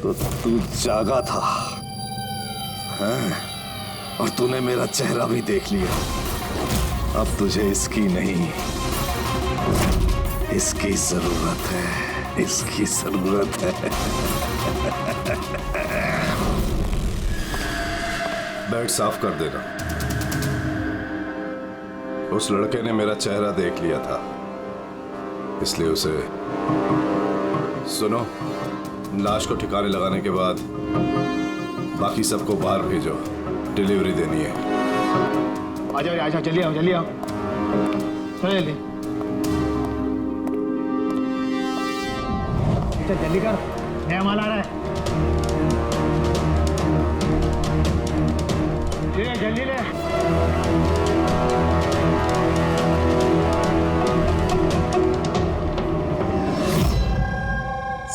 तो तू जागा था, हाँ? और तूने मेरा चेहरा भी देख लिया। अब तुझे इसकी नहीं, इसकी जरूरत है, इसकी जरूरत है। बेड साफ कर देना। उस लड़के ने मेरा चेहरा देख लिया था, इसलिए उसे सुनो, लाश को ठिकाने लगाने के बाद बाकी सबको बाहर भेजो, डिलीवरी देनी है। आजा आजा, जल्दी आओ जल्दी आओ, चलो जल्दी जल्दी कर, नया माल आ रहा है। जल्दी ले।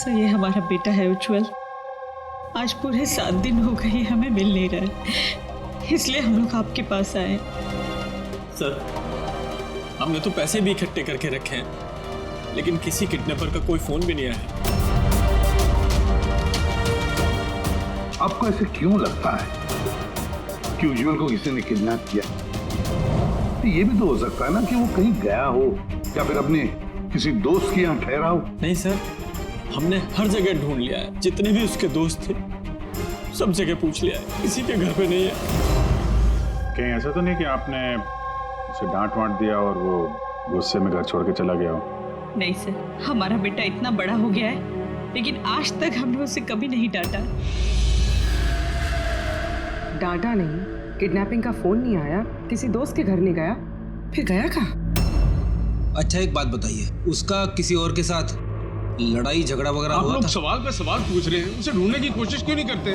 सर ये हमारा बेटा है उज्जवल। आज पूरे 7 दिन हो गए हमें मिल नहीं रहा है, इसलिए हम लोग आपके पास आए। सर हमने तो पैसे भी इकट्ठे करके रखे हैं, लेकिन किसी किडनैपर का कोई फोन भी नहीं आया। आपको ऐसे क्यों लगता है कि उज्जवल को किसी ने किडनैप किया? तो ये भी तो हो सकता है ना कि वो कहीं गया हो या फिर अपने किसी दोस्त के यहाँ ठहरा हो। नहीं सर, हमने हर जगह ढूंढ लिया है, जितने भी उसके दोस्त थे सब जगह पूछ लिया है, किसी के घर पे नहीं है। कहीं ऐसा तो नहीं कि आपने उसे डांट वांट दिया और वो गुस्से में घर छोड़ के चला गया हो? नहीं सर, हमारा बेटा इतना बड़ा हो गया है, लेकिन आज तक हमने उसे कभी नहीं डांटा। डांटा नहीं, किडनैपिंग का फोन नहीं आया, किसी दोस्त के घर नहीं गया, फिर गया कहाँ? अच्छा एक बात बताइए, उसका किसी और के साथ लड़ाई झगड़ा वगैरह हुआ था? आप लोग सवाल पे सवाल पूछ रहे हैं, उसे ढूंढने की कोशिश क्यों नहीं करते?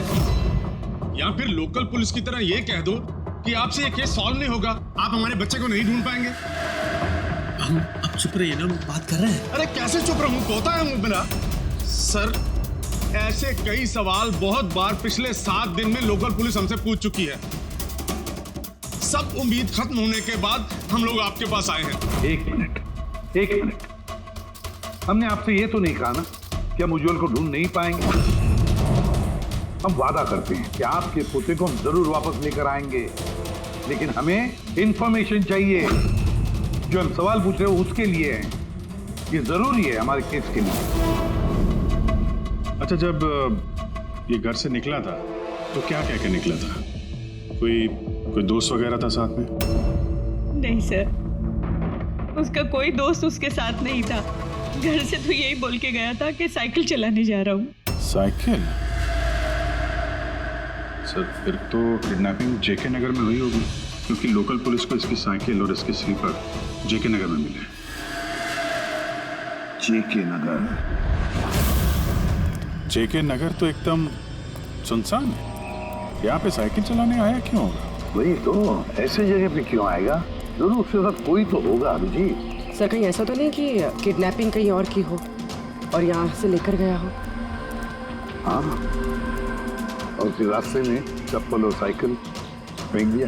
या फिर लोकल पुलिस की तरह ये कह दो कि आपसे ये केस सॉल्व नहीं होगा, आप हमारे बच्चे को नहीं ढूंढ पाएंगे। हम अब चुप रहिए ना, बात कर रहे हैं। अरे कैसे चुप रहूं, तोता है मुंह मेरा। सर ऐसे कई सवाल बहुत बार पिछले 7 दिन में लोकल पुलिस हमसे पूछ चुकी है। सब उम्मीद खत्म होने के बाद हम लोग आपके पास आए हैं। एक मिनट, हमने आपसे ये तो नहीं कहा ना कि हम उज्जवल को ढूंढ नहीं पाएंगे। हम वादा करते हैं कि आपके पोते को हम जरूर वापस लेकर आएंगे, लेकिन हमें इंफॉर्मेशन चाहिए। जो हम सवाल पूछ रहे हो उसके लिए है, ये जरूरी है हमारे केस के लिए। अच्छा, जब ये घर से निकला था तो क्या कह के निकला था? कोई दोस्त वगैरह था साथ में? नहीं सर, उसका कोई दोस्त उसके साथ नहीं था। घर से तो यही बोल के गया था कि साइकिल चलाने जा रहा हूँ। साइकिल? सर फिर तो किडनैपिंग जेके नगर में हुई होगी, क्योंकि लोकल पुलिस को इसकी साइकिल और इसके स्लीपर जेके नगर में मिले। जेके नगर? जेके नगर तो एकदम सुनसान है, यहाँ पे साइकिल चलाने आया क्यों होगा? वही तो, ऐसे जगह पे क्यों आएगा? जरूर उसके साथ कोई तो होगा अभिजीत। सर कहीं ऐसा तो नहीं कि किडनैपिंग कहीं और की हो और यहाँ से लेकर गया हो? हाँ, और फिर रास्ते में चप्पल और साइकिल फेंक दिया।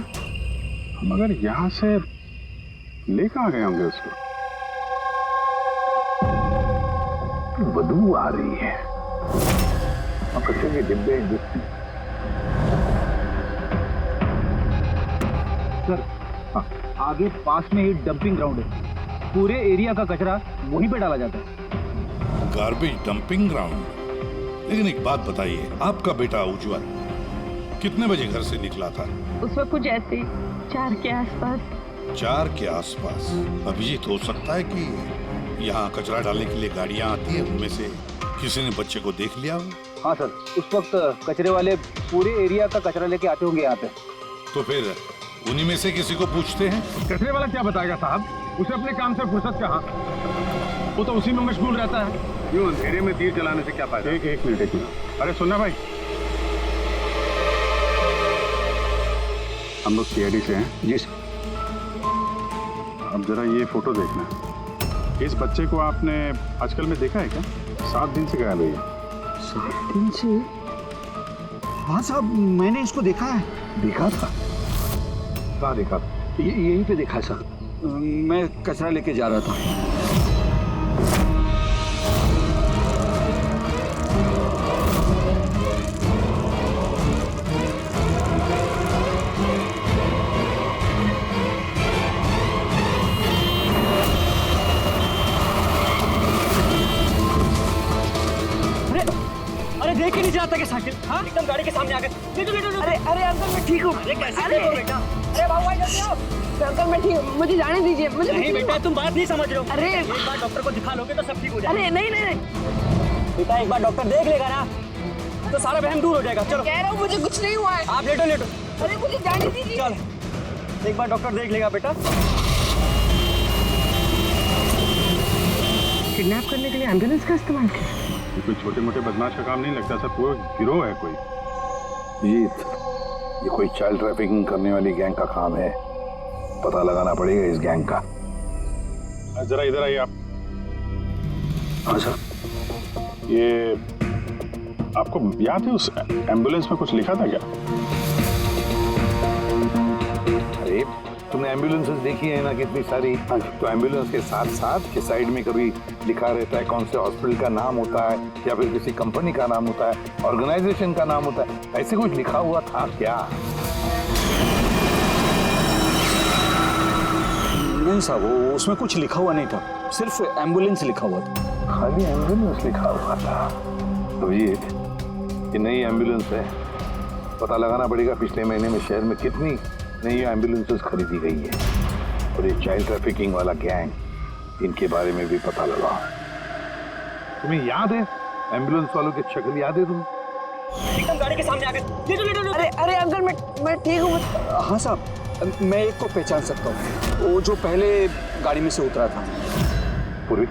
मगर यहाँ से ले कहाँ गए होंगे उसको? बदबू आ रही है, कचरे के डिब्बे दिखते। सर आगे पास में ही डंपिंग ग्राउंड है, पूरे एरिया का कचरा वहीं पे डाला जाता है। Garbage dumping ground? लेकिन एक बात बताइए, आपका बेटा उज्जवल कितने बजे घर से निकला था? उस वक्त कुछ ऐसे 4 के आसपास। 4 के आसपास? अभिजीत, हो सकता है कि यहाँ कचरा डालने के लिए गाड़ियाँ आती है, उनमें से किसी ने बच्चे को देख लिया हो। हाँ सर, उस वक्त कचरे वाले पूरे एरिया का कचरा लेके आते होंगे यहाँ पे। तो फिर उन्हीं में से किसी को पूछते हैं। कचरे वाला क्या बताएगा साहब, उसे अपने काम से फुर्सत कहाँ, वो तो उसी में मशगूल रहता है। यूं अंधेरे में तीर चलाने से क्या फायदा? एक मिनट। अरे सुनना भाई, हम लोग सीआईडी से हैं। जी सर। अब जरा ये फोटो देखना, इस बच्चे को आपने आजकल में देखा है क्या? 7 दिन से गायब है। 7 दिन से? हाँ साहब, मैंने इसको देखा है। देखा था? कहाँ देखा? यहीं पे देखा सर, मैं कचरा लेके जा रहा था। चलाता है साइकिल? हाँ एकदम गाड़ी के सामने आकर अरे अरे अंकल मैं ठीक हूँ। अरे कैसे अरे बेटा? अरे बाबू भाई जल्दी आओ। अंकल मैं ठीक हूँ, मुझे जाने दीजिए। मुझे नहीं बेटा तुम बात नहीं समझ रहे हो। अरे एक बार डॉक्टर को दिखा लोगे तो सब ठीक हो जाएगा। अरे नहीं नहीं नहीं बेटा एक बार डॉक्टर देख लेगा ना तो सारा वहम दूर हो जाएगा। चलो कह रहा हूँ मुझे कुछ नहीं हुआ है। आप लेटो लेटो। अरे मुझे जाने दीजिए। चल एक बार डॉक्टर देख लेगा बेटा। किडनैप करने के लिए एम्बुलेंस का इस्तेमाल किया? ये कोई छोटे मोटे बदमाश का काम नहीं लगता सर, पूरा गिरोह है कोई। जीत, ये कोई चाइल्ड ट्रैफिकिंग करने वाली गैंग का काम है। पता लगाना पड़ेगा इस गैंग का। जरा इधर आइए आप। हाँ सर। ये आपको याद है उस एम्बुलेंस में कुछ लिखा था क्या? अरे तुमने एम्बुलेंसेस देखी है ना कितनी सारी। तो एम्बुलेंस के साथ साथ के साइड में कभी लिखा रहता है कौन से हॉस्पिटल का नाम होता है या फिर किसी कंपनी का नाम होता है, ऑर्गेनाइजेशन का नाम होता है। ऐसे कुछ लिखा हुआ था क्या? नहीं साहब, वो उसमें कुछ लिखा हुआ नहीं था, सिर्फ एम्बुलेंस लिखा हुआ था। खाली एम्बुलेंस लिखा हुआ था। तो ये नई एम्बुलेंस है। पता लगाना पड़ेगा पिछले महीने में शहर में कितनी नई एम्बुलेंसेस खरीदी गई है। और ये चाइल्ड ट्रैफिकिंग वाला गैंग, इनके बारे में भी पता लगाओ। तुम्हें याद है एम्बुलेंस वालों की शक्ल याद है तुम्हें? एकदम गाड़ी के सामने आकर अरे अरे अंकल मैं ठीक हूँ। हाँ साहब, मैं एक को पहचान सकता हूँ, वो जो पहले गाड़ी में से उतरा था। पूरी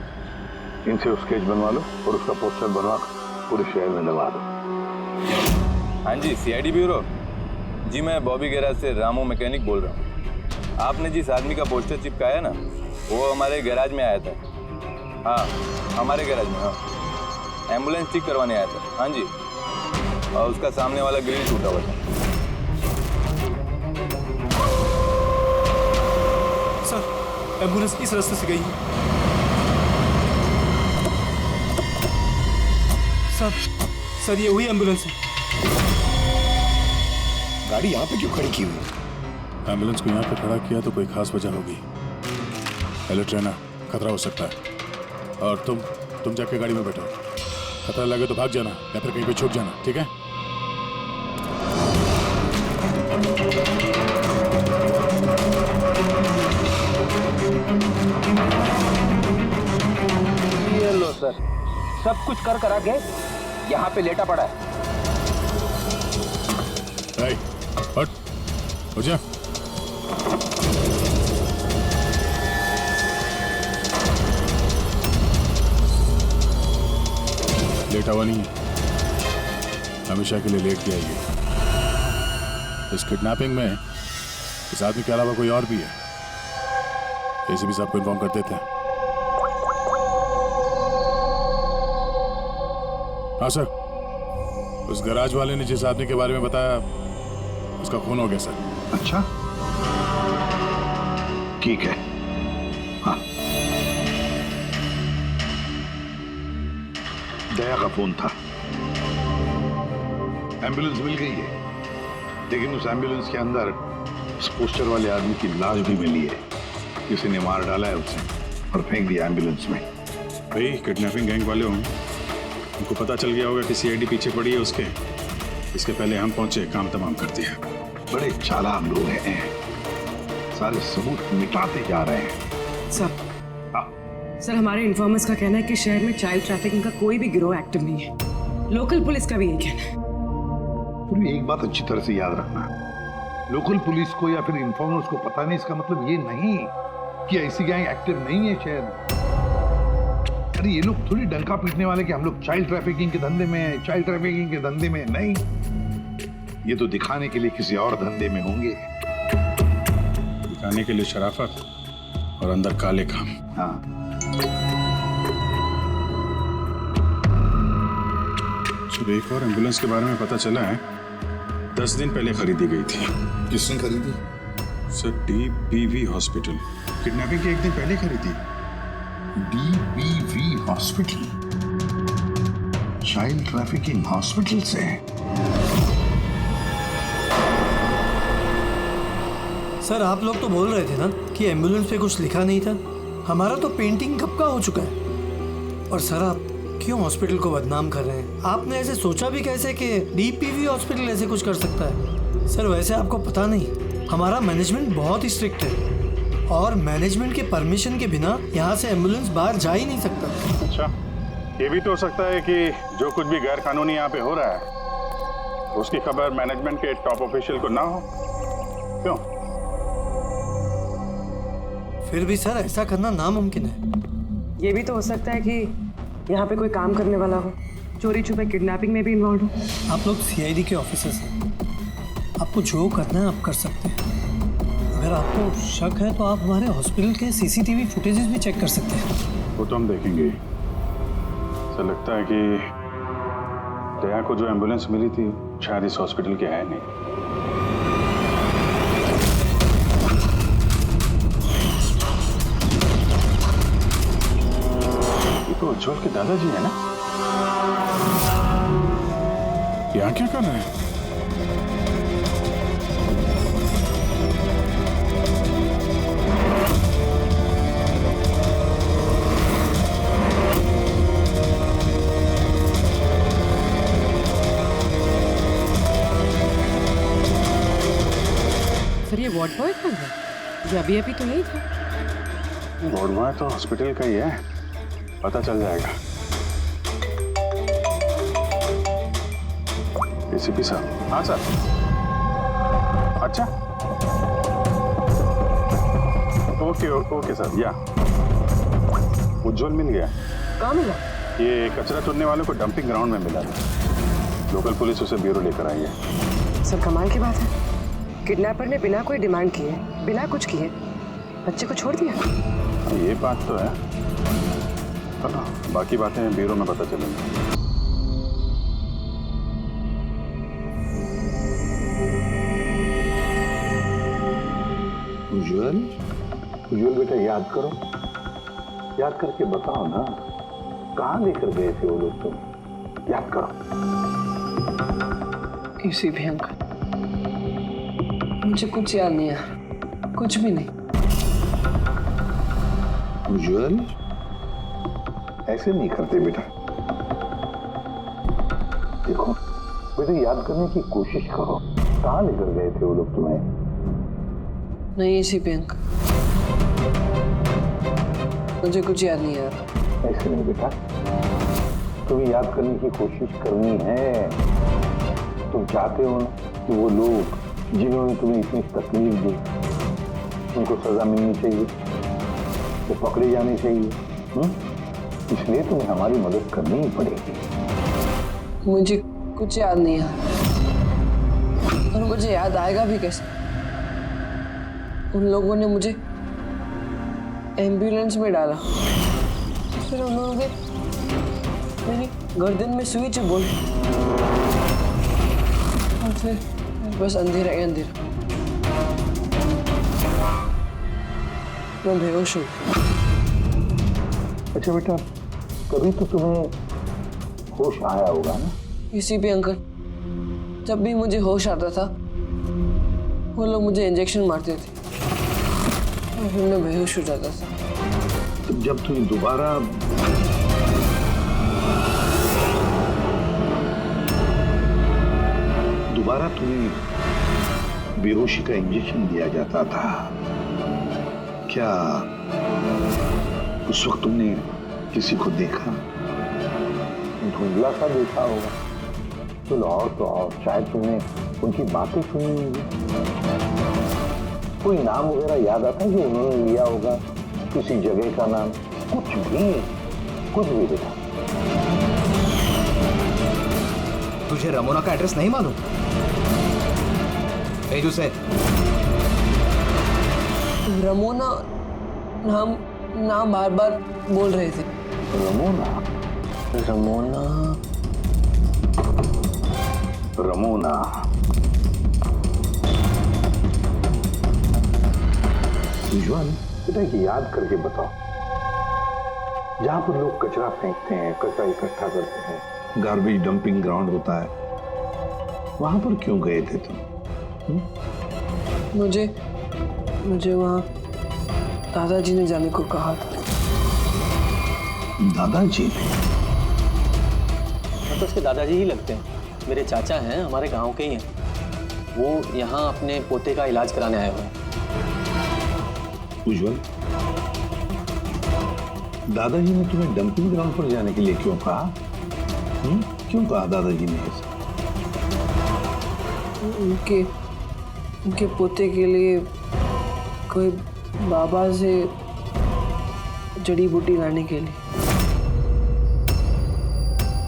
इनसे स्केच बनवा लो और उसका पोस्टर बनवा पूरे शहर में लगा दो। हाँ जी, सीआईडी ब्यूरो जी, मैं बॉबी गैराज से रामू मैकेनिक बोल रहा हूँ। आपने जिस आदमी का पोस्टर चिपकाया ना, वो हमारे गैराज में आया था। हाँ हमारे गैराज में। हाँ एम्बुलेंस ठीक करवाने आया था। हाँ जी, और उसका सामने वाला ग्रिल टूटा हुआ था। सर एम्बुलेंस इस रास्ते से गई है। सर ये वही एम्बुलेंस है। गाड़ी यहाँ पे क्यों खड़ी की हुई? एम्बुलेंस को यहाँ पे खड़ा किया तो कोई खास वजह होगी। अलर्ट रहना, खतरा हो सकता है। और तुम जाके गाड़ी में बैठो। खतरा लगे तो भाग जाना या फिर कहीं पे छुप जाना, ठीक है? ये लो सर, सब कुछ कर करा के यहाँ पे लेटा पड़ा है। हट, हो जा। लेटा हुआ नहीं है, हमेशा के लिए लेट गया ये। इस किडनैपिंग में इस आदमी के अलावा कोई और भी है, ऐसे भी सबको इन्फॉर्म कर देते हैं। हाँ सर, उस गैराज वाले ने जिस आदमी के बारे में बताया उसका खून हो गया सर। अच्छा ठीक है। हाँ दया का फोन था। एम्बुलेंस मिल गई है, लेकिन उस एम्बुलेंस के अंदर उस पोस्टर वाले आदमी की लाश भी मिली है। किसी ने मार डाला है उसे और फेंक दिया एम्बुलेंस में। भाई किडनैपिंग गैंग वाले होंगे, उनको पता चल गया होगा कि सीआईडी पीछे पड़ी है उसके। इसके पहले हम पहुंचे, काम तमाम कर दिया। बड़े चालाक लोग हैं, सारे सबूत मिटाते जा रहे हैं। सर हमारे इन्फॉर्मर्स का कहना है कि शहर में चाइल्ड ट्रैफिकिंग का कोई भी गिरोह एक्टिव नहीं है। लोकल पुलिस का भी यही कहना है। पूरी एक बात अच्छी तरह से याद रखना, लोकल पुलिस को या फिर इन्फॉर्मर्स को पता नहीं, इसका मतलब ये नहीं कि ऐसी गैंग एक्टिव नहीं है शहर में। अरे ये लोग थोड़ी डंका पीटने वाले कि हम लोग चाइल्ड ट्रैफिकिंग के धंधे में हैं, चाइल्ड ट्रैफिकिंग के धंधे में नहीं। ये तो दिखाने के लिए किसी और धंधे में होंगे। दिखाने के लिए शराफत और अंदर काले काम। हाँ एक और एम्बुलेंस के बारे में पता चला है, 10 दिन पहले खरीदी गई थी। किसने खरीदी? सर DBV हॉस्पिटल, किडनैपिंग के एक दिन पहले खरीदी। DBV hospital, child trafficking hospital से? सर आप लोग तो बोल रहे थे ना कि एम्बुलेंस पे कुछ लिखा नहीं था। हमारा तो पेंटिंग कब का हो चुका है। और सर आप क्यों हॉस्पिटल को बदनाम कर रहे हैं? आपने ऐसे सोचा भी कैसे कि डीपीवी हॉस्पिटल ऐसे कुछ कर सकता है? सर वैसे आपको पता नहीं, हमारा मैनेजमेंट बहुत ही स्ट्रिक्ट है और मैनेजमेंट के परमिशन के बिना यहाँ से एम्बुलेंस बाहर जा ही नहीं सकता। अच्छा, ये भी तो हो सकता है कि जो कुछ भी गैर कानूनी यहाँ पे हो रहा है उसकी खबर मैनेजमेंट के टॉप ऑफिशियल को ना हो। क्यों? फिर भी सर ऐसा करना नामुमकिन है। ये भी तो हो सकता है कि यहाँ पे कोई काम करने वाला हो, चोरी छुपे किडनैपिंग में भी इन्वॉल्व हो। आप लोग सीआईडी के ऑफिसर्स हैं, आपको जो करना है आप कर सकते हैं। अगर आपको शक है तो आप हमारे हॉस्पिटल के सीसीटीवी फुटेजेस भी चेक कर सकते हैं। वो तो हम देखेंगे। ऐसा लगता है कि दया को जो एम्बुलेंस मिली थी शायद इस हॉस्पिटल की है नहीं। ये तो उज्जवल के दादाजी है ना? यहाँ क्या कर रहे हैं? सर ये वार्ड बॉय कौन है? ये अभी तो नहीं था। वार्ड बॉय तो हॉस्पिटल का ही है, पता चल जाएगा। एसीपी साहब। हाँ सर। अच्छा, ओके सर। या उज्जवल मिल गया। कहाँ मिला? ये कचरा चुनने वालों को डंपिंग ग्राउंड में मिला था। लोकल पुलिस उसे ब्यूरो लेकर आई है। सर कमाल की बात है, किडनैपर ने बिना कोई डिमांड किए, बिना कुछ किए बच्चे को छोड़ दिया। ये बात तो है, चलो बाकी बातें ब्यूरो में पता चलेंगी। उज्जवल बेटा याद करो, याद करके बताओ ना, कहाँ लेकर गए थे वो लोग? तुम याद करो। किसी भी अंकल, मुझे कुछ याद नहीं है, कुछ भी नहीं। उज्जवल ऐसे नहीं करते बेटा। देखो बेटा, याद करने की कोशिश करो, कहाँ लेकर गए थे वो लोग तुम्हें? नहीं एसीपी अंकल, मुझे कुछ याद नहीं यार। ऐसे नहीं बेटा, तुम्हें याद करने की कोशिश करनी है। तुम चाहते हो ना कि वो लोग जिन्होंने तुम्हें इतनी तकलीफ दी उनको सजा मिलनी चाहिए, वो पकड़े जाने चाहिए। इसलिए तुम्हें हमारी मदद करनी ही पड़ेगी। मुझे कुछ याद नहीं है और मुझे याद आएगा भी कैसे? उन लोगों ने मुझे एम्बुलेंस में डाला, फिर उन्होंने मेरी गर्दन में सुई चुभोई और फिर बस अंधेरा ही अंधेरा। मैं बेहोश हूँ। अच्छा बेटा, कभी तो तुम्हें होश आया होगा ना? किसी भी अंकल, जब भी मुझे होश आता था वो लोग मुझे इंजेक्शन मारते थे और फिर मैं बेहोश हो जाता था। तो जब तुम्हें दोबारा तुम्हें बेहोशी का इंजेक्शन दिया जाता था, क्या उस वक्त तुमने किसी को देखा? धुंधला सा देखा होगा। चलो और तो और शायद तुमने उनकी बातें सुनी होंगी। कोई नाम वगैरह याद आता है जो उन्होंने लिया होगा, किसी जगह का नाम? कुछ भी बेटा। तुझे रमोना का एड्रेस नहीं मालूम? भेजू से। रमोना नाम बार बार बोल रहे थे। रमोना उज्जवल बेटा, याद करके बताओ, जहां पर लोग कचरा फेंकते हैं, कचरा इकट्ठा करते हैं, गार्बेज डंपिंग ग्राउंड होता है, वहां पर क्यों गए थे तुम? मुझे वहां दादाजी ने जाने को कहा था। दादाजी? तो उसके दादाजी ही लगते हैं। मेरे चाचा हैं, हमारे गांव के ही हैं। वो यहाँ अपने पोते का इलाज कराने आए हुए हैं। उज्जवल, दादाजी ने तुम्हें डंपिंग ग्राउंड पर जाने के लिए क्यों कहा? क्यों कहा दादाजी ने ऐसा? उनके पोते के लिए कोई बाबा से जड़ी बूटी लाने के लिए।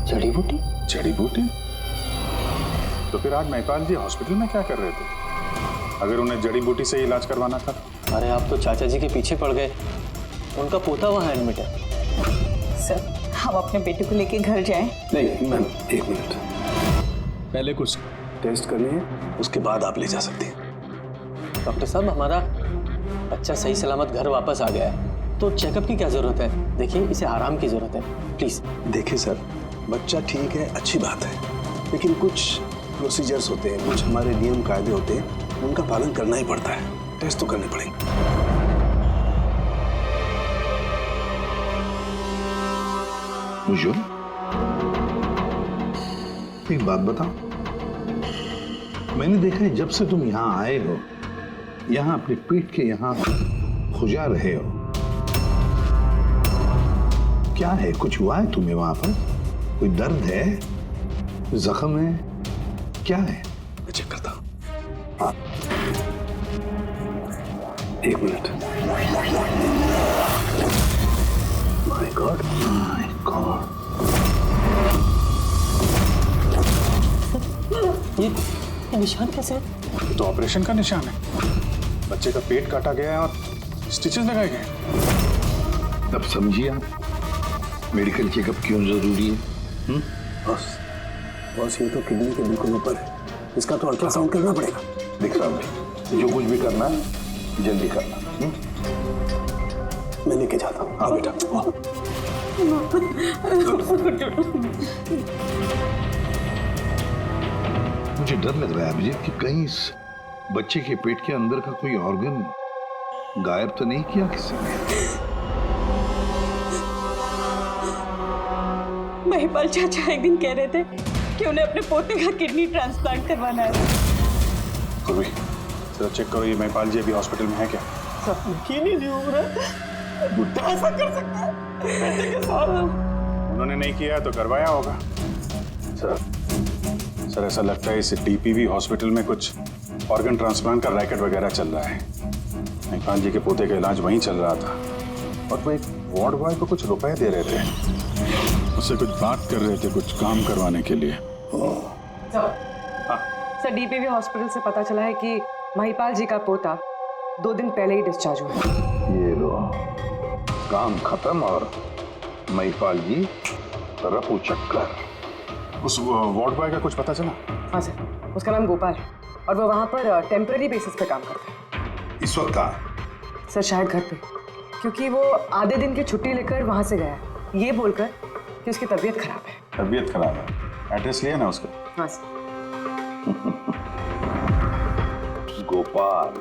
जड़ी बूटी? जड़ी बूटी? तो फिर आज महिपाल जी हॉस्पिटल में क्या कर रहे थे अगर उन्हें जड़ी बूटी से इलाज करवाना था? अरे आप तो चाचा जी के पीछे पड़ गए। उनका पोता वहाँ एडमिट है। सर, हम अपने बेटे को लेके घर जाएं? नहीं मैम, एक मिनट, पहले कुछ टेस्ट करनी है, उसके बाद आप ले जा सकते हैं। डॉक्टर साहब, हमारा बच्चा सही सलामत घर वापस आ गया है, तो चेकअप की क्या जरूरत है? देखिए, इसे आराम की जरूरत है, प्लीज। देखिए सर, बच्चा ठीक है, अच्छी बात है, लेकिन कुछ प्रोसीजर्स होते हैं, कुछ हमारे नियम कायदे होते हैं, उनका पालन करना ही पड़ता है। टेस्ट तो करने पड़ेंगे। उज्जवल, एक बात बताओ, मैंने देखा है जब से तुम यहाँ आए हो, यहाँ अपने पेट के यहाँ खुजा रहे हो। क्या है? कुछ हुआ है तुम्हें वहां पर? कोई दर्द है, जख्म है, क्या है? मैं चेक करता हूँ। हाँ, एक minute. My God, my God, ये निशान कैसे है? तो ऑपरेशन का निशान है। बच्चे का पेट काटा गया है और स्टिचेस लगाए गए। अब समझिए आप मेडिकल चेकअप क्यों जरूरी है? बस ये तो किडनी के बिल्कुल ऊपर है, इसका तो अल्ट्रासाउंड करना पड़ेगा। देख रहा हूँ, जो कुछ भी करना है जल्दी करना। मैं लेके जाता हूँ। हाँ बेटा। मुझे डर लग रहा है अभिजीत कि कहीं इस बच्चे के पेट के अंदर का कोई ऑर्गन गायब तो नहीं किया किसी ने? महिपाल चाचा एक दिन कह रहे थे कि उन्हें अपने पोते का किडनी ट्रांसप्लांट करवाना है। जरा चेक करो, ये महिपाल जी अभी हॉस्पिटल में है क्या? यकीन ही नहीं हो रहा, बुड्ढा ऐसा कर सकता है बेटे के साथ। उन्होंने नहीं किया है तो करवाया होगा। सर ऐसा लगता है इस डीपीवी हॉस्पिटल में कुछ ऑर्गन ट्रांसप्लांट का रैकेट वगैरह चल रहा है। महिपाल जी के पोते का इलाज वहीं चल रहा था और वो एक वार्ड बॉय को कुछ रुपए दे रहे थे, उससे कुछ बात कर रहे थे, कुछ काम करवाने के लिए। सर, डीपीवी हॉस्पिटल से पता चला है कि महिपाल जी का पोता 2 दिन पहले ही डिस्चार्ज हुआ। ये लो, काम खत्म और महिपाल जी रफू चक्कर। उस वार्ड बॉय का कुछ पता चला? हाँ सर, उसका नाम गोपाल है और वो वहाँ पर टेम्पररी बेसिस पे काम करता है। इस वक्त कहाँ? सर शायद घर पे, क्योंकि वो आधे दिन की छुट्टी लेकर वहाँ से गया है, ये बोलकर कि उसकी तबीयत खराब है। तबीयत खराब है? एड्रेस लिया ना उसका? हाँ सर। गोपाल,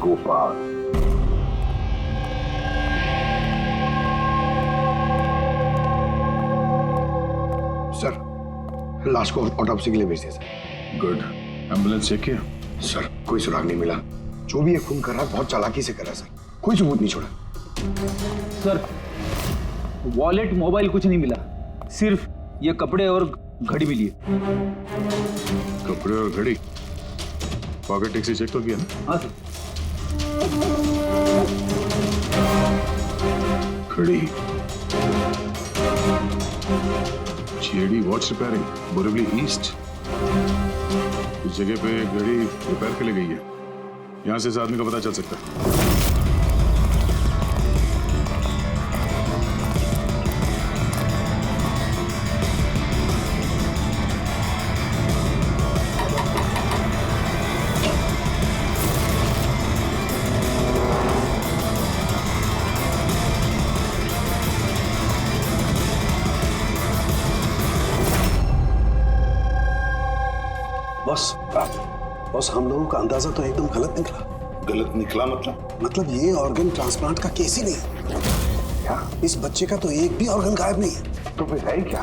गोपाल। सर, लाश को ऑटोप्सी के लिए भेज दिया सर। गुड। एम्बुलेंस चेक किया? सर, कोई सुराग नहीं मिला। जो भी ये खून कर रहा है बहुत चालाकी से कर रहा है सर, कोई सबूत नहीं छोड़ा। सर, वॉलेट मोबाइल कुछ नहीं मिला, सिर्फ ये कपड़े और घड़ी मिली है। कपड़े और घड़ी? पॉकेट टैक्सी चेक तो किया ना? हाँ सर। घड़ी, JD watch repairing, Borivali east. इस जगह पे घड़ी रिपेयर के लिए गई है, यहाँ से इस आदमी का पता चल सकता है। बस हम लोगों का अंदाजा तो एकदम गलत निकला। गलत निकला मतलब ये ऑर्गन ट्रांसप्लांट का केस ही नहीं। क्या? इस बच्चे का तो एक भी ऑर्गन गायब नहीं है। तो फिर है क्या?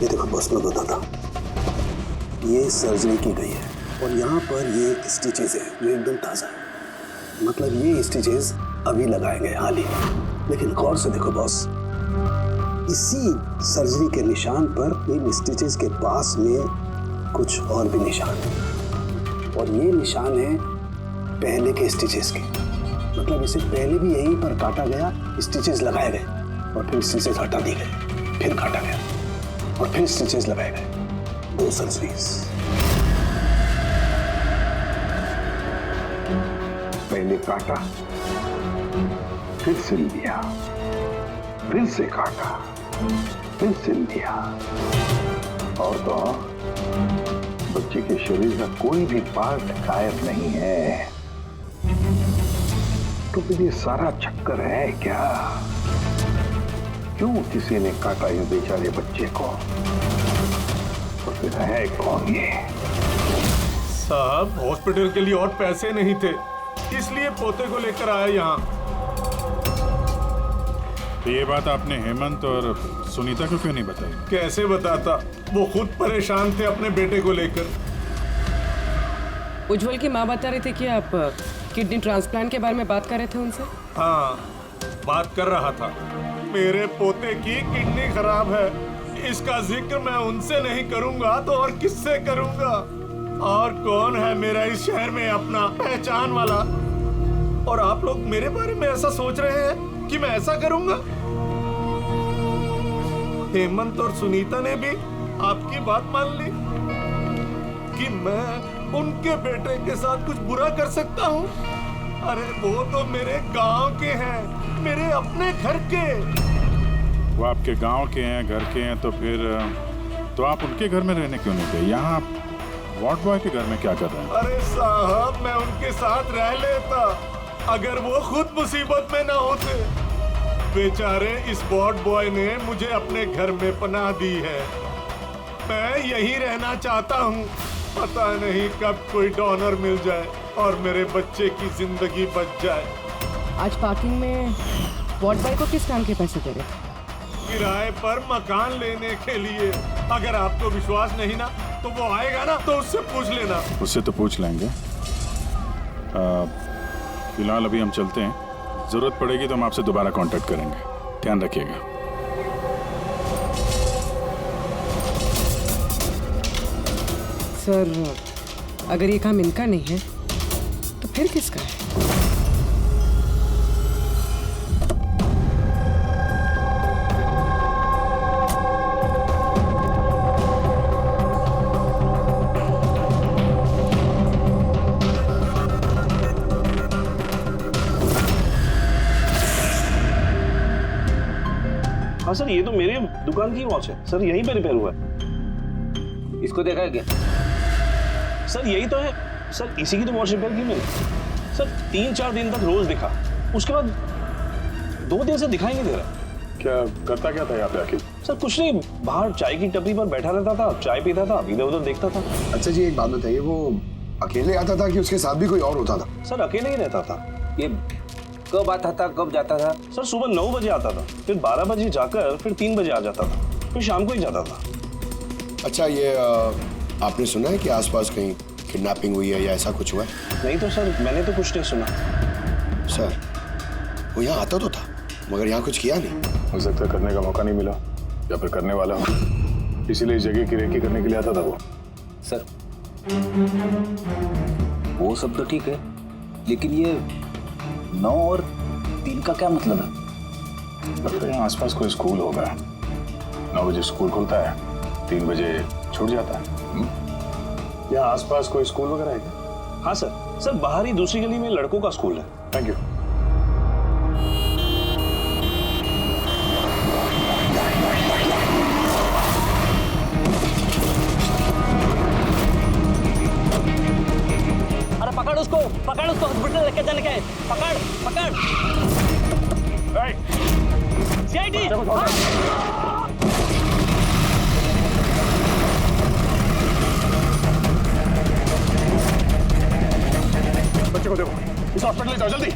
ये देखो बॉस, मैं बताता हूँ, ये सर्जरी की गई है और यहाँ पर ये स्टिचेस है जो एकदम ताज़ा है। मतलब ये स्टिचेस अभी लगाए गए हाल ही। लेकिन गौर से देखो बॉस, इसी सर्जरी के निशान पर इन स्टिचेस के पास में कुछ और भी निशान है और ये निशान है पहले के स्टिचेस के। मतलब इसे पहले भी यहीं पर काटा गया, स्टिचेस लगाए गए और फिर स्टिचेस हटा दिए गए, फिर काटा गया और फिर स्टिचेस लगाए गए। 2 सर्जरीज। पहले काटा, फिर सिल दिया, फिर से काटा, फिर सिल दिया। और तो बच्चे के शरीर का कोई भी पार्ट गायब नहीं है। तो फिर ये सारा चक्कर है क्या? क्यों किसी ने काटा ये बेचारे बच्चे को? तो फिर है कौन ये? साहब, हॉस्पिटल के लिए और पैसे नहीं थे, इसलिए पोते को लेकर आया यहाँ। तो ये बात आपने हेमंत और सुनीता को क्यों नहीं बताई? कैसे बताता, वो खुद परेशान थे अपने बेटे को लेकर। उज्जवल की माँ बता रही थी कि आप किडनी ट्रांसप्लांट के बारे में बात कर रहे थे उनसे। हाँ, बात कर रहा था। मेरे पोते की किडनी खराब है, इसका जिक्र मैं उनसे नहीं करूंगा तो और किससे करूंगा? और कौन है मेरा इस शहर में अपना पहचान वाला? और आप लोग मेरे बारे में ऐसा सोच रहे हैं कि मैं ऐसा करूंगा? हेमंत और सुनीता ने भी आपकी बात मान ली कि मैं उनके बेटे के साथ कुछ बुरा कर सकता हूँ? अरे वो तो मेरे गांव के हैं, मेरे अपने घर के। वो आपके गांव के हैं, घर के हैं, तो फिर तो आप उनके घर में रहने क्यों नहीं गए? यहाँ वार्ड बॉय के घर में क्या कर रहे हैं? अरे साहब, मैं उनके साथ रह लेता अगर वो खुद मुसीबत में ना होते। बेचारे इस वार्ड बॉय ने मुझे अपने घर में पनाह दी है, मैं यहीं रहना चाहता हूँ। पता नहीं कब कोई डोनर मिल जाए और मेरे बच्चे की जिंदगी बच जाए। आज पार्किंग में वार्ड बॉय को किस काम के पैसे दे रहे? किराए पर मकान लेने के लिए। अगर आपको विश्वास नहीं ना तो वो आएगा ना, तो उससे पूछ लेना। उससे तो पूछ लेंगे। फिलहाल अभी हम चलते हैं, जरूरत पड़ेगी तो हम आपसे दोबारा कांटेक्ट करेंगे। ध्यान रखिएगा। सर, अगर ये काम इनका नहीं है तो फिर किसका है? हाँ सर, ये तो मेरे दुकान की वॉच है सर, यहीं पे रिपेयर हुआ है। इसको देखा है क्या? सर यही तो है सर, इसी की तो वॉच रिपेयर की मैंने सर। 3-4 दिन तक रोज दिखा, उसके बाद 2 दिन से दिखाई नहीं दे रहा। क्या करता क्या था यहाँ पे आखिर? सर कुछ नहीं, बाहर चाय की टपरी पर बैठा रहता था, चाय पीता था, इधर उधर देखता था। अच्छा जी, एक बात बताइए, वो अकेले आता था कि उसके साथ भी कोई और होता था? सर अकेले ही रहता था। ये कब आता था, कब जाता था? सर सुबह 9 बजे आता था, फिर 12 बजे जाकर फिर 3 बजे आ जाता था, फिर शाम को ही जाता था। अच्छा, ये आपने सुना है कि आसपास कहीं किडनैपिंग हुई है या ऐसा कुछ हुआ है? नहीं तो सर, मैंने तो कुछ नहीं सुना। सर वो यहाँ आता तो था मगर यहाँ कुछ किया नहीं। हो सकता है करने का मौका नहीं मिला या फिर करने वाला हो, इसीलिए इस जगह की रेकी करने के लिए आता था वो। सर वो सब तो ठीक है, लेकिन ये 9 और 3 का क्या मतलब है? लगता है यहाँ आसपास कोई स्कूल होगा। 9 बजे स्कूल खुलता है, 3 बजे छूट जाता है। यहाँ आसपास कोई स्कूल वगैरह है क्या? हाँ सर, सर बाहर ही दूसरी गली में लड़कों का स्कूल है। Thank you. अरे पकड़ उसको हॉस्पिटल लेके जाने का है। पकड़ सीआईडी। बच्चे को देखो। इस हॉस्पिटल ले जाओ जल्दी।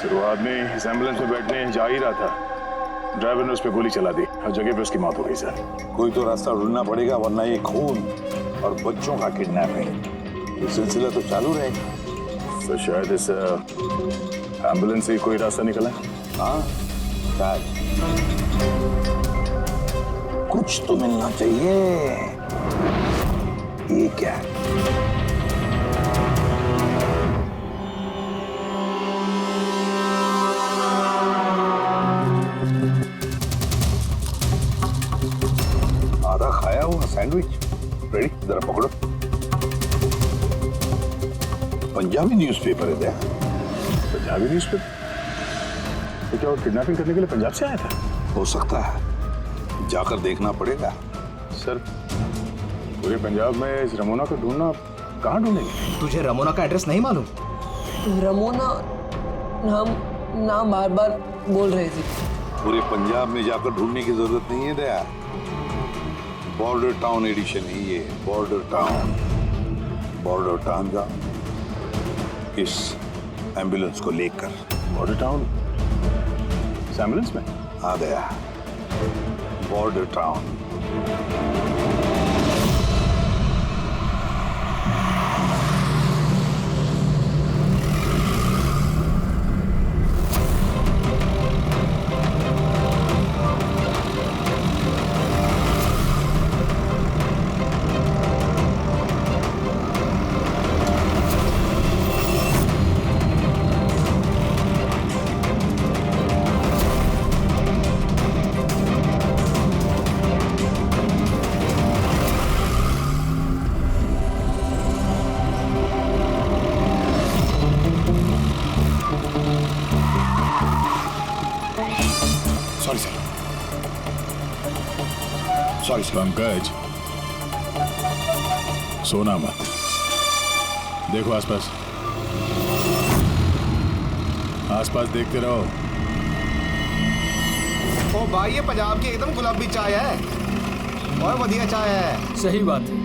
वो आदमी इस एम्बुलेंस में बैठने जा ही रहा था, ड्राइवर ने उस पर गोली चला दी और जगह पे उसकी मौत हो गई सर। कोई तो रास्ता ढूंढना पड़ेगा, वरना ये खून और बच्चों का किडनैपिंग ये सिलसिला तो चालू रहेगा। तो शायद इस एम्बुलेंस से कोई रास्ता निकला। हाँ शायद कुछ तो मिलना चाहिए। ये क्या है? आधा खाया हुआ सैंडविच रेडी, जरा पकड़ो। पंजाबी न्यूज़पेपर है क्या? पंजाबी न्यूज़पेपर? तो क्या वो किडनैपिंग करने के लिए पंजाब से आया था? हो सकता है, जाकर देखना पड़ेगा। सर पूरे पंजाब में इस रमोना को ढूंढना, कहाँ ढूंढेंगे? तुझे रमोना का एड्रेस नहीं मालूम? रमोना नाम बार बार बोल रहे थे। पूरे पंजाब में जाकर ढूंढने की जरूरत नहीं है दया। बॉर्डर टाउन एडिशन है ये, बॉर्डर टाउन। बॉर्डर टाउन जा इस एम्बुलेंस को लेकर। बॉर्डर टाउन इस एम्बुलेंस में आ गया। Border town. Sorry sir. Pankaj सोना मत, देखो आसपास, आसपास देखते रहो। ओ भाई ये पंजाब की एकदम गुलाबी चाय है और बढ़िया चाय है। सही बात है।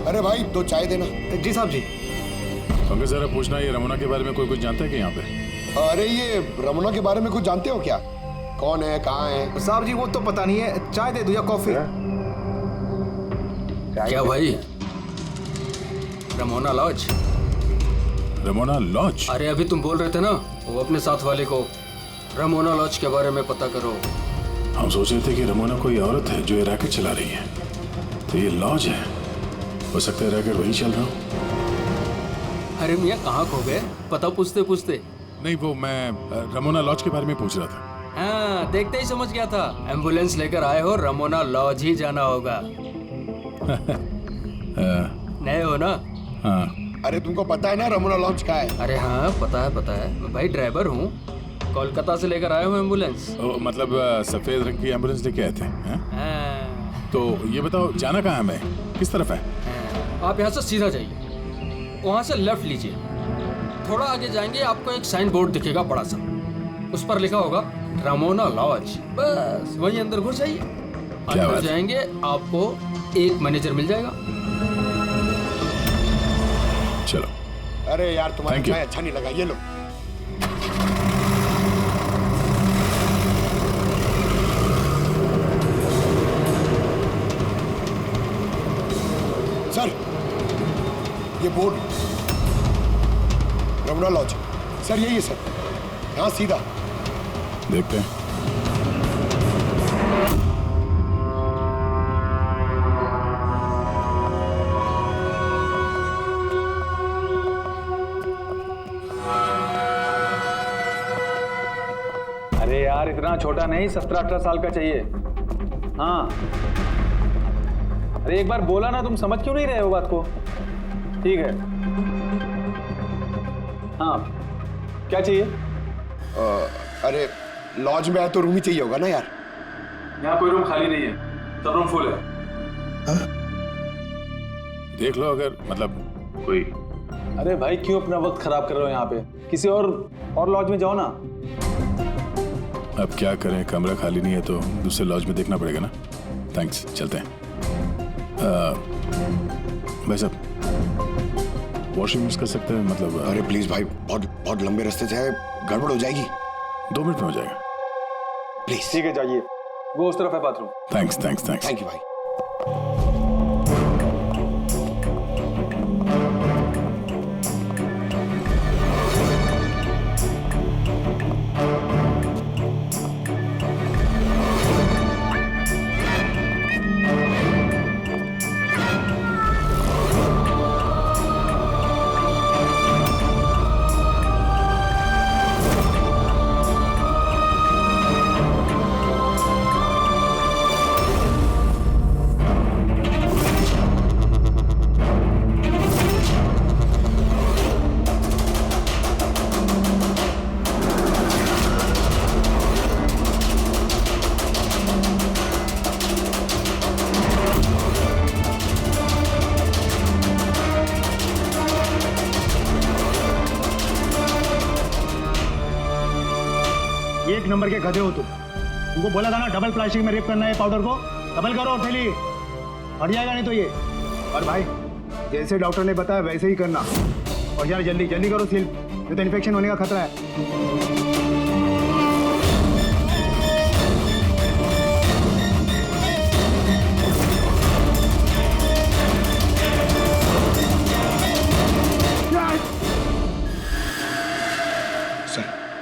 अरे भाई दो चाय देना। जी साहब जी। पंकज जरा पूछना, ये रमोना के बारे में कोई कुछ जानता है कि यहाँ पे? अरे ये रमोना के बारे में कुछ जानते हो क्या? कौन है, कहाँ है? साहब जी वो तो पता नहीं है, चाय दे दो या कॉफी? क्या भाई? Ramona lodge? Ramona lodge? अरे अभी तुम बोल रहे थे ना वो अपने साथ वाले को रमोना लॉज के बारे में पता करो। हम सोच रहे थे कि रमोना कोई औरत है जो ये रैकेट चला रही है, तो ये लॉज है, हो सकता है रैकेट वही चल रहा हो। अरे मियाँ कहाँ खो गए, पता पूछते पूछते? नहीं वो मैं रमोना लॉज के बारे में पूछ रहा था। हाँ देखते ही समझ गया था, एम्बुलेंस लेकर आए हो, रमोना लॉज ही जाना होगा। नए हो ना? हाँ। अरे तुमको पता है ना रमोना लॉज का है? अरे हाँ पता है मैं भाई ड्राइवर हूँ, कोलकाता से लेकर आया हूँ एम्बुलेंस। मतलब सफेद रंग की एम्बुलेंस लेके आए थे? हाँ। तो ये बताओ जाना कहाँ है, हमें किस तरफ है? आप यहाँ से सीधा जाइए, वहाँ से लेफ्ट लीजिए, थोड़ा आगे जाएंगे आपको एक साइन बोर्ड दिखेगा बड़ा सा, उस पर लिखा होगा रमोना लॉज, बस वहीं अंदर घुस जाइए। अंदर जाएंगे आपको एक मैनेजर मिल जाएगा। चलो। अरे यार तुम्हारा चाय अच्छा नहीं लगा, ये लो। Board Ramana lodge. सर यही है सर, यहाँ सीधा। देखते हैं। अरे यार इतना छोटा नहीं, 17-18 साल का चाहिए। हाँ अरे एक बार बोला ना, तुम समझ क्यों नहीं रहे हो बात को? ठीक है हाँ क्या चाहिए? अरे लॉज में आए तो रूम ही चाहिए होगा ना यार। यहाँ कोई रूम खाली नहीं है, सब रूम फुल है। देख लो अगर मतलब कोई। अरे भाई क्यों अपना वक्त खराब कर रहे हो यहाँ पे? किसी और लॉज में जाओ ना। अब क्या करें, कमरा खाली नहीं है तो दूसरे लॉज में देखना पड़ेगा ना। थैंक्स, चलते हैं। भाई साहब वॉशरूम यूज कर सकते हैं मतलब? अरे प्लीज भाई, बहुत लंबे रास्ते से है, गड़बड़ हो जाएगी। 2 मिनट में हो जाएगा प्लीज। ठीक है जाइए, वो उस तरफ है bathroom. Thanks thanks thanks. Thank you भाई। एक नंबर के गधे हो तुम। तुमको बोला था ना डबल प्लास्टिक में रेप करना है पाउडर को, डबल करो थैली, हट जाएगा नहीं तो ये। और भाई जैसे डॉक्टर ने बताया वैसे ही करना, और यार जल्दी जल्दी करो सील, नहीं तो इन्फेक्शन होने का खतरा है।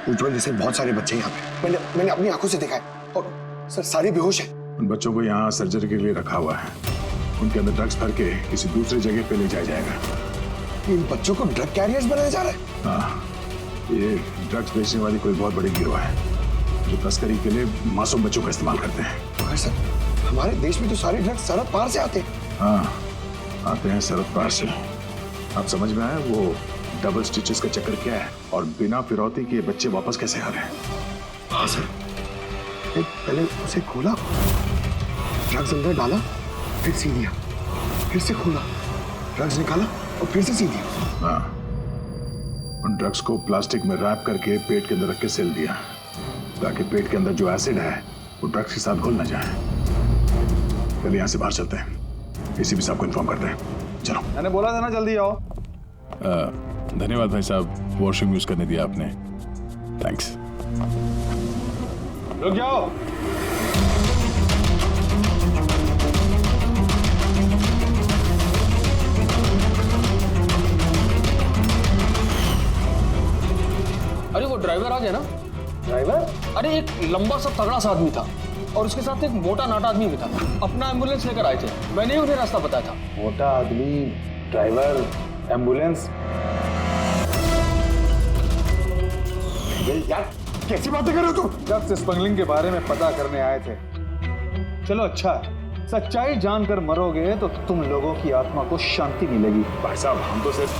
उज्जवल जैसे बहुत सारे बच्चे यहाँ पे, मैंने अपनी आंखों से देखा है, और सर सारे बेहोश हैं। उन बच्चों को यहाँ सर्जरी के लिए रखा हुआ है, उनके अंदर ड्रग्स भर के किसी दूसरी जगह पे ले जाया जाएगा। इन बच्चों को ड्रग कैरियर्स बनाया जा रहा है? हाँ, ये ड्रग्स बेचने वाली कोई बहुत बड़ी गिरोह है जो तस्करी के लिए मासूम बच्चों का इस्तेमाल करते हैं। मगर सर हमारे देश में तो सारे ड्रग्स सरहद पार से आते हैं। हाँ आते हैं सरहद पार से। आप समझ में आया वो डबल स्टिचेस का चक्कर क्या है, और बिना फिरौती के बच्चे वापस कैसे आ रहे हैं? हाँ सर, पहले उसे खोला, ड्रग्स अंदर डाला, फिर सी दिया, फिर से खोला, ड्रग्स निकाला और फिर से सी दिया। हाँ, उन ड्रग्स को प्लास्टिक में रैप करके पेट के अंदर रख के सिल दिया, ताकि पेट के अंदर जो एसिड है वो ड्रग्स के साथ घुल ना जाए। चलिए यहाँ से बाहर चलते हैं, किसी भी साहब को इन्फॉर्म करते हैं। चलो। मैंने बोला था ना जल्दी आओ। धन्यवाद भाई साहब, वॉशरूम यूज करने दिया आपने। थैंक्स। रुक जाओ। अरे वो ड्राइवर आ गया ना? ड्राइवर? अरे एक लंबा सा तगड़ा सा आदमी था और उसके साथ एक मोटा नाटा आदमी भी था। अपना एम्बुलेंस लेकर आए थे, मैंने ही उन्हें रास्ता बताया था। मोटा आदमी, ड्राइवर, एम्बुलेंस। यार कैसी बातें कर रहे हो तुम? ड्रग्स स्मगलिंग के बारे में पता करने आए थे। चलो अच्छा है, सच्चाई जानकर मरोगे तो तुम लोगों की आत्मा को शांति मिलेगी। भाई साहब हम तो सिर्फ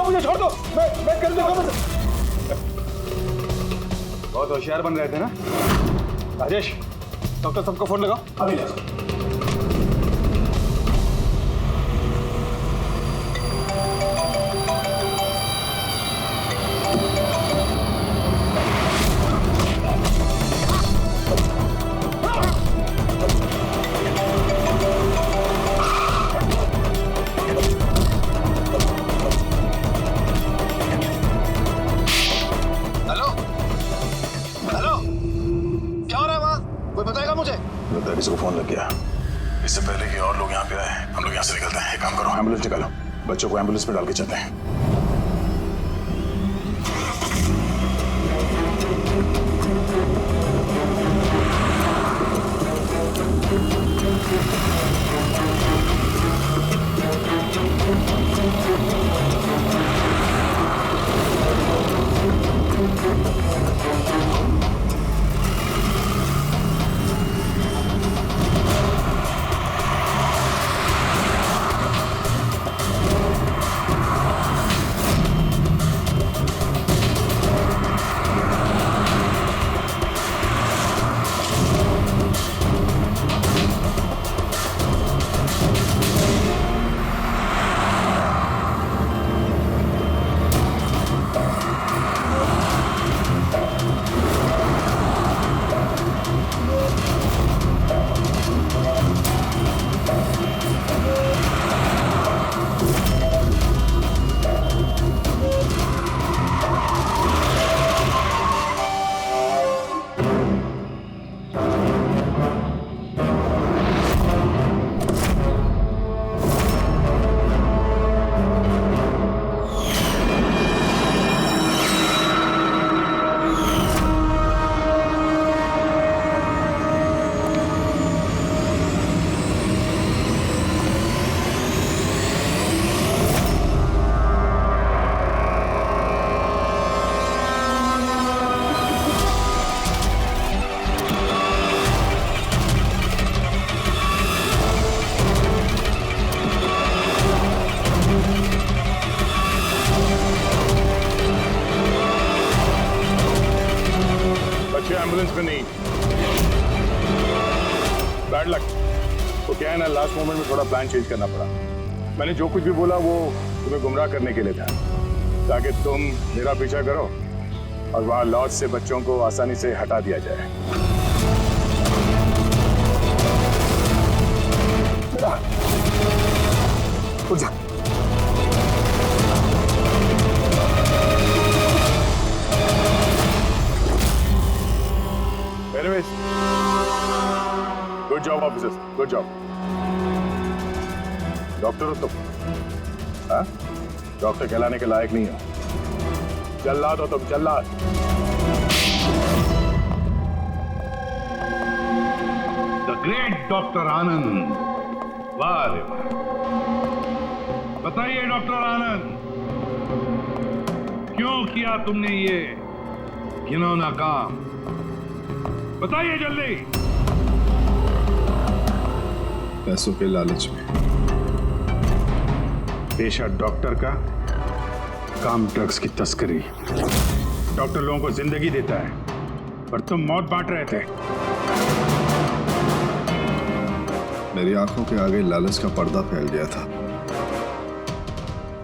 मुझे छोड़ दो, मैं कर दूंगा। बहुत होशियार बन रहे थे ना राजेश? डॉक्टर सबको फोन लगाओ अभी। किसी को फोन लग गया, इससे पहले कि और लोग यहाँ पे आए हम लोग यहाँ से निकलते हैं। एक काम करो, एम्बुलेंस निकालो, बच्चों को एम्बुलेंस में डाल के चलते हैं। एम्बुलेंस में नहीं, बैड लक। तो क्या है ना, लास्ट मोमेंट में थोड़ा प्लान चेंज करना पड़ा। मैंने जो कुछ भी बोला वो तुम्हें गुमराह करने के लिए था, ताकि तुम मेरा पीछा करो और वहां लॉज से बच्चों को आसानी से हटा दिया जाए। उठ जा। Anyways, good job officers, good job. Doctor हो तुम, हाँ? डॉक्टर कहलाने के लायक नहीं हो। जल्लाद हो तुम, जल्लाद। द ग्रेट डॉक्टर आनंद, वाह रे वाह। बताइए डॉक्टर आनंद, क्यों किया तुमने ये घिनौना काम? बताइए जल्दी। पैसों के लालच में। पेशा डॉक्टर का, काम ड्रग्स की तस्करी। डॉक्टर लोगों को जिंदगी देता है, पर तुम मौत बांट रहे थे। मेरी आंखों के आगे लालच का पर्दा फैल गया था।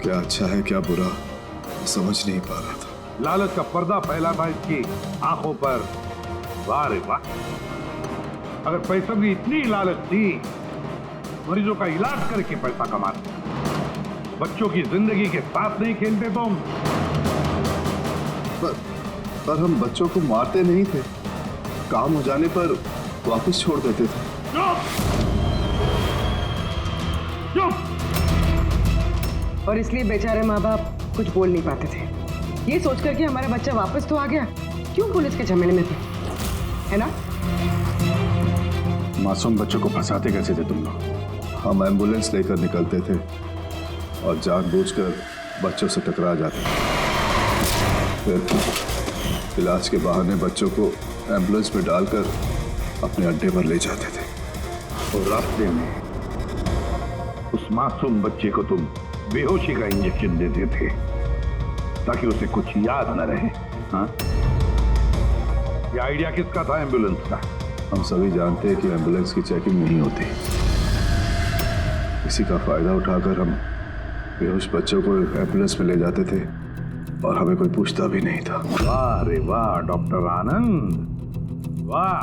क्या अच्छा है क्या बुरा समझ नहीं पा रहा था। लालच का पर्दा फैला था इसकी आंखों पर। वाह रे वाह। अगर पैसों की इतनी लालच थी, मरीजों का इलाज करके पैसा कमाते, बच्चों की जिंदगी के साथ नहीं खेलते तुम। पर हम बच्चों को मारते नहीं थे, काम हो जाने पर वापस छोड़ देते थे। और इसलिए बेचारे माँ बाप कुछ बोल नहीं पाते थे, ये सोचकर कि हमारा बच्चा वापस तो आ गया, क्यों पुलिस के झमेले में थे, है ना? मासूम बच्चों को फंसाते कैसे थे तुम लोग? हम एम्बुलेंस लेकर निकलते थे और जानबूझकर बच्चों से टकरा जाते थे। फिर इलाज के बहाने बच्चों को एम्बुलेंस में डालकर अपने अड्डे पर ले जाते थे। और रास्ते में उस मासूम बच्चे को तुम बेहोशी का इंजेक्शन देते थे ताकि उसे कुछ याद न रहे। हाँ? ये आइडिया किसका था एम्बुलेंस का? हम सभी जानते हैं कि एम्बुलेंस की चेकिंग नहीं होती। इसी का फायदा उठाकर हम बेहोश बच्चों को एम्बुलेंस में ले जाते थे और हमें कोई पूछता भी नहीं था। वाह रे वाह डॉक्टर आनंद, वाह।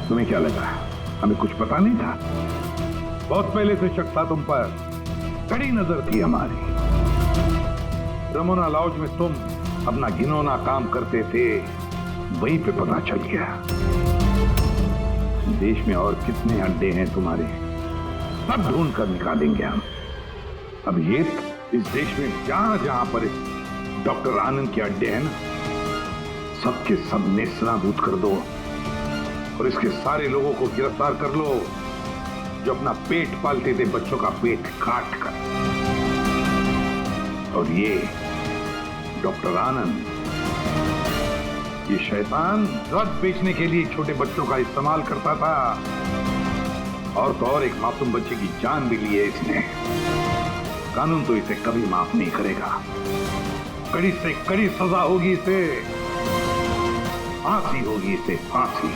तुम्हें क्या लगा हमें कुछ पता नहीं था? बहुत पहले से शक था तुम पर, कड़ी नजर थी हमारी। रमोना लॉज में तुम अपना घिनौना काम करते थे, वहीं पे पता चल गया। देश में और कितने अड्डे हैं तुम्हारे, सब ढूंढ कर निकालेंगे हम। अब ये इस देश में जहां जहां पर डॉक्टर आनंद के अड्डे हैं ना, सबके सब नेस्तनाबूद कर दो और इसके सारे लोगों को गिरफ्तार कर लो जो अपना पेट पालते थे बच्चों का पेट काट कर। और ये डॉक्टर आनंद, ये शैतान ड्रग बेचने के लिए छोटे बच्चों का इस्तेमाल करता था, और तो और एक मासूम बच्चे की जान भी ली है इसने। कानून तो इसे कभी माफ नहीं करेगा, कड़ी से कड़ी सजा होगी इसे, फांसी होगी इसे, फांसी।